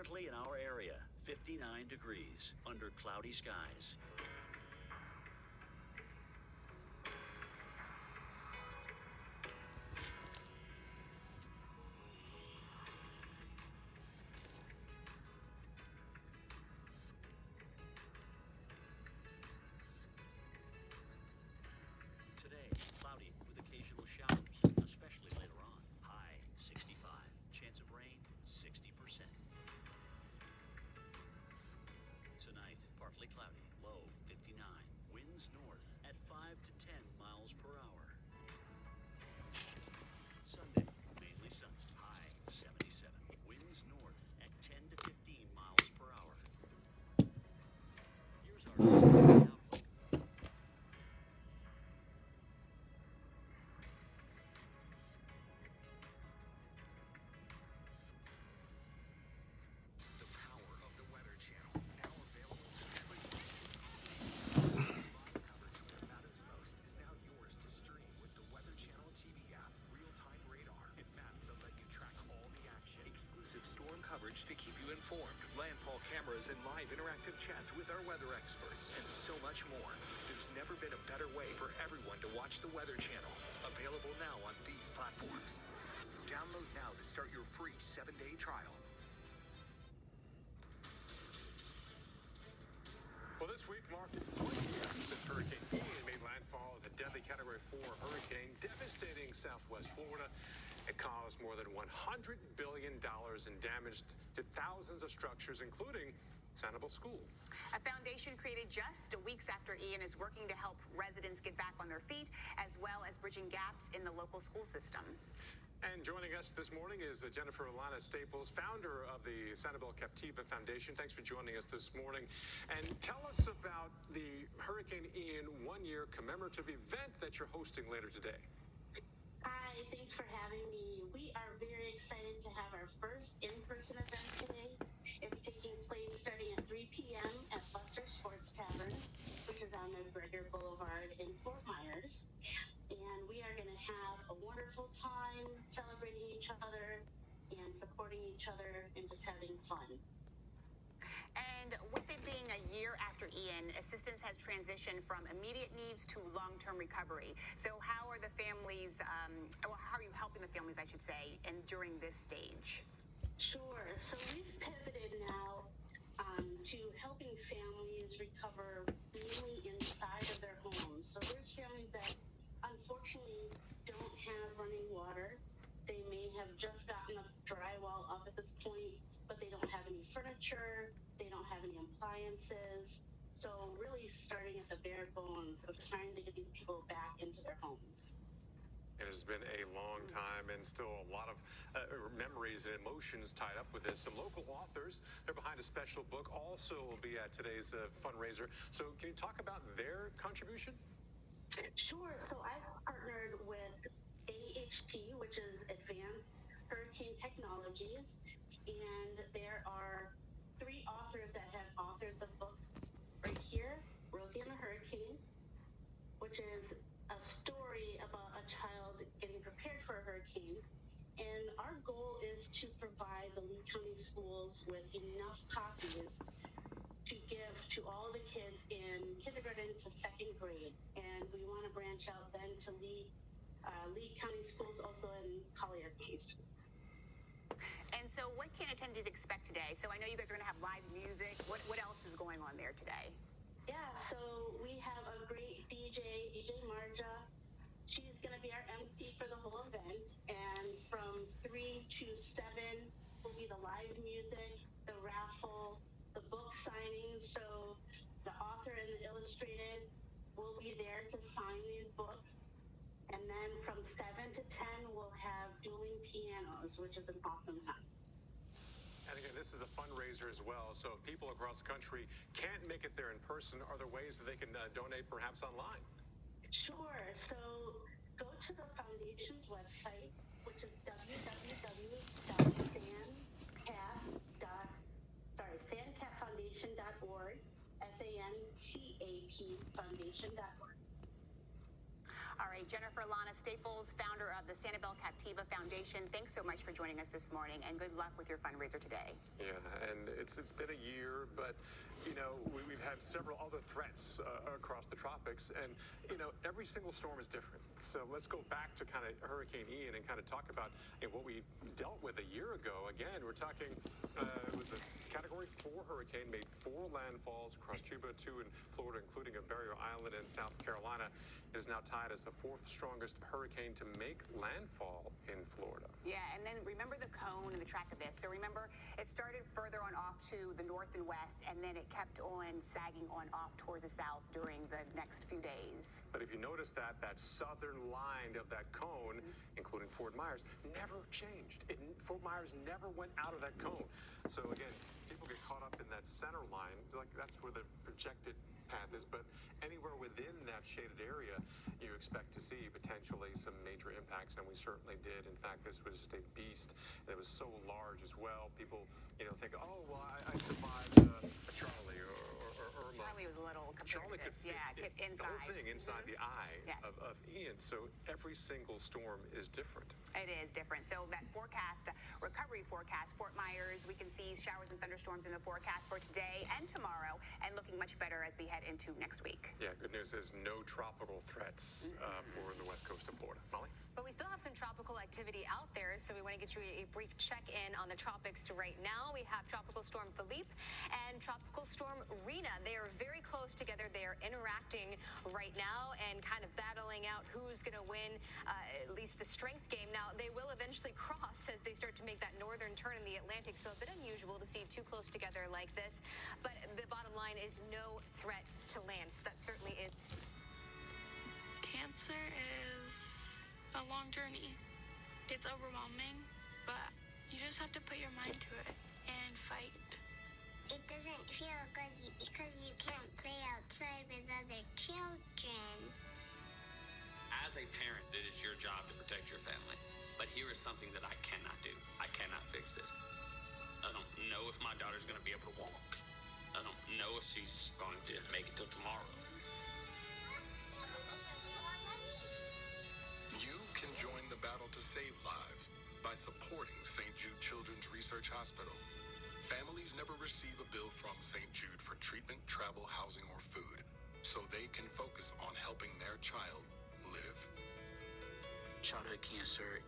Currently in our area, 59 degrees under cloudy skies. Today, cloudy with occasional showers, especially later on. High 65. Chance of rain 60%. Tonight, partly cloudy, low 59. Winds north at 5 to 10 miles per hour. Sunday, mainly sunny, high 77. Winds north at 10 to 15 miles per hour. Here's our outlook. The power of the Weather Channel, now available every live coverage of what matters most is now yours to stream with the Weather Channel TV app, real-time radar, and maps that let you track all the action, exclusive storm coverage to keep you informed, landfall cameras and live interactive chats with our weather experts, and so much more. There's never been a better way for everyone to watch the Weather Channel. Available now on these platforms. Download now to start your free 7-day trial. Well, this week marked 20 years since Hurricane Ian made landfall as a deadly Category 4 hurricane, devastating southwest Florida. It caused more than $100 billion in damage to thousands of structures, including Sanibel School. A foundation created just weeks after Ian is working to help residents get back on their feet, as well as bridging gaps in the local school system. And joining us this morning is Jennifer Alana Staples, founder of the Sanibel Captiva Foundation. Thanks for joining us this morning. And tell us about the Hurricane Ian one-year commemorative event that you're hosting later today. Hi, thanks for having me. We are very excited to have our first in-person event today. It's taking place starting at 3 p.m. at Buster Sports Tavern, which is on McGregor Boulevard in Fort Myers. And we are going to have a wonderful time celebrating each other and supporting each other and just having fun. And with it being a year after Ian, assistance has transitioned from immediate needs to long-term recovery. So how are the families, or how are you helping the families, I should say, and during this stage? Sure. So we've pivoted now to helping families recover mainly inside of their homes. So there's families that unfortunately don't have running water. They may have just gotten the drywall up at this point, but they don't have any furniture. They don't have any appliances. So really starting at the bare bones of trying to get these people back into their homes. It has been a long time and still a lot of memories and emotions tied up with this. Some local authors, they're behind a special book, also will be at today's fundraiser. So can you talk about their contribution? Sure. So I've partnered with AHT, which is Advanced Hurricane Technologies, and there are 3 authors that have authored the book right here, Rosie and the Hurricane, which is a story about a child getting prepared for a hurricane. And our goal is to provide the Lee County schools with enough copies to give to all the kids in kindergarten to 2nd grade. And we want to branch out then to Lee County schools, also in Collier County Schools. And so what can attendees expect today? So I know you guys are going to have live music. What else is going on there today? Yeah, so we have a great DJ Marja. She's going to be our MC for the whole event. And from 3 to 7 will be the live music, the raffle, the book signing. So the author and the illustrated will be there to sign these books. And then from 7 to 10, we'll have dueling pianos, which is an awesome time. And again, this is a fundraiser as well. So if people across the country can't make it there in person, are there ways that they can donate perhaps online? Sure. So go to the foundation's website, which is sandcapfoundation.org, SANCAP foundation.org. All right, Jennifer Lana Staples, founder of the Sanibel Captiva Foundation, thanks so much for joining us this morning, and good luck with your fundraiser today. Yeah, and it's been a year, but we've had several other threats across the tropics, and every single storm is different. So let's go back to kind of Hurricane Ian and kind of talk about what we dealt with a year ago. Again, we're talking it was a Category 4 hurricane, made 4 landfalls across Cuba, 2 in Florida, including a barrier island in South Carolina. It is now tied as the 4th strongest hurricane to make landfall in Florida. Yeah, and then remember the cone and the track of this. So remember, it started further on off to the north and west, and then it kept on sagging on off towards the south during the next few days. But if you notice that southern line of that cone, including Fort Myers, never changed. Fort Myers never went out of that cone. So again, people get caught up in that center line, like that's where the projected path is. But anywhere within that shaded area, you expect to see potentially some major impacts, and we certainly did. In fact, this was just a beast, and it was so large as well. People, think, oh, well, I survived a Charlie or Irma. Charlie was a little compared Charlie to could this. fit Get inside. the whole thing inside the eye Yes. of Ian. So every single storm is different. It is different. So that forecast, recovery forecast, Fort Myers, we can see showers and thunderstorms in the forecast for today and tomorrow, and looking much better as we head into next week. Yeah, good news is no tropical threats for the west coast of Florida. Molly? But we still have some tropical activity out there, so we want to get you a brief check-in on the tropics right now. We have Tropical Storm Philippe and Tropical Storm Rina. They are very close together. They are interacting right now and kind of battling out who's going to win at least the strength game. Now, they will eventually cross as they start to make that northern turn in the Atlantic, so a bit unusual to see two close together like this. But the bottom line is no threat to land, so that certainly is. Cancer is a long journey. It's overwhelming, but you just have to put your mind to it and fight. It doesn't feel good because you can't play outside with other children. As a parent, it is your job to protect your family. But here is something that I cannot do. I cannot fix this. I don't know if my daughter's going to be able to walk. I don't know if she's going to make it till tomorrow. You can join the battle to save lives by supporting St. Jude Children's Research Hospital. Families never receive a bill from St. Jude for treatment, travel, housing, or food, so they can focus on helping their child live. Childhood cancer